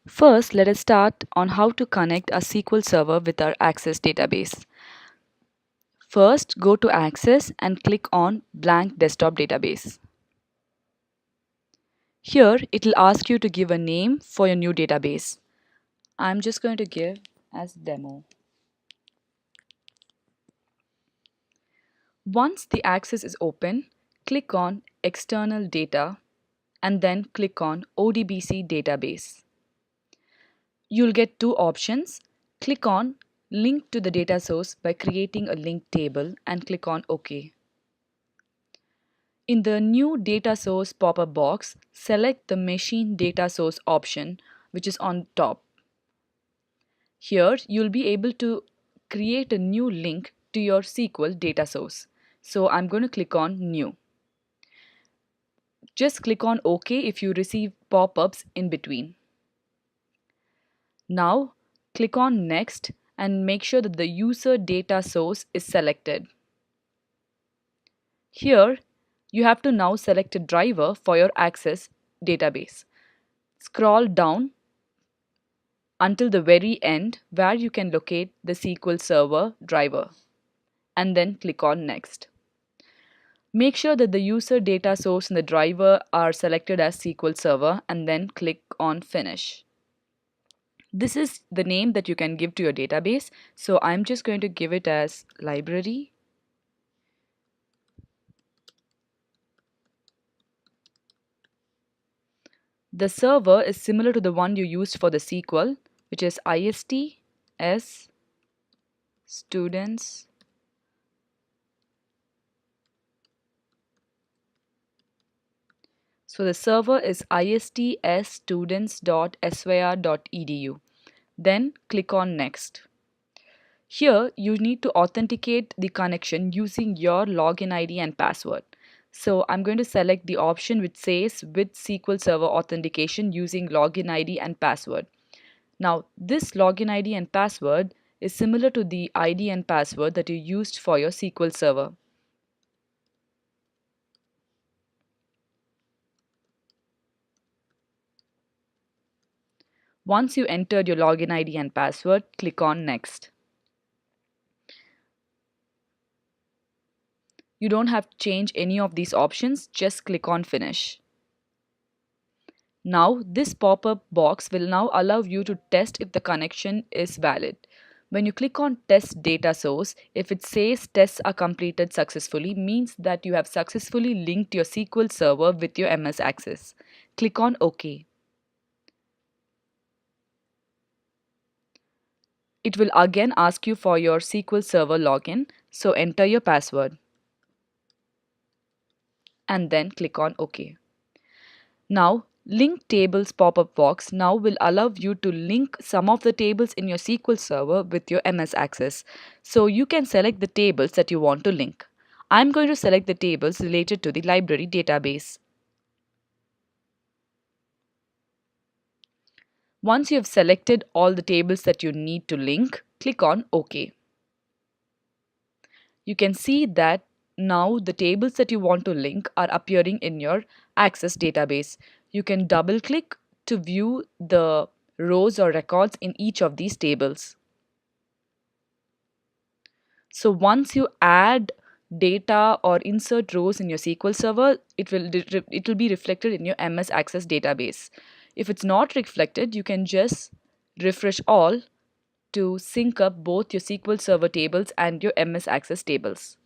First, let us start on how to connect a SQL Server with our Access database. First, go to Access and click on Blank Desktop Database. Here, it will ask you to give a name for your new database. I'm just going to give as demo. Once the Access is open, click on External Data and then click on ODBC Database. You'll get two options. Click on Link to the data source by creating a link table and click on OK. In the New Data Source pop-up box, select the Machine Data Source option, which is on top. Here, you'll be able to create a new link to your SQL data source. So I'm going to click on New. Just click on OK if you receive pop-ups in between. Now, click on Next and make sure that the user data source is selected. Here, you have to now select a driver for your Access database. Scroll down until the very end where you can locate the SQL Server driver and then click on Next. Make sure that the user data source and the driver are selected as SQL Server and then click on Finish. This is the name that you can give to your database, so I'm just going to give it as library. The server is similar to the one you used for the SQL, which is IST s students. So the server is iststudents.syr.edu. Then click on Next. Here you need to authenticate the connection using your login ID and password. So I'm going to select the option which says with SQL Server authentication using login ID and password. Now this login ID and password is similar to the ID and password that you used for your SQL Server. Once you entered your login ID and password, click on Next. You don't have to change any of these options, just click on Finish. Now, this pop-up box will now allow you to test if the connection is valid. When you click on Test Data Source, if it says tests are completed successfully, means that you have successfully linked your SQL Server with your MS Access. Click on OK. It will again ask you for your SQL Server login, so enter your password and then click on OK. Now, Link Tables pop-up box now will allow you to link some of the tables in your SQL Server with your MS Access. So you can select the tables that you want to link. I'm going to select the tables related to the library database. Once you have selected all the tables that you need to link, click on OK. You can see that now the tables that you want to link are appearing in your Access database. You can double click to view the rows or records in each of these tables. So once you add data or insert rows in your SQL Server, it will be reflected in your MS Access database. If it's not reflected, you can just refresh all to sync up both your SQL Server tables and your MS Access tables.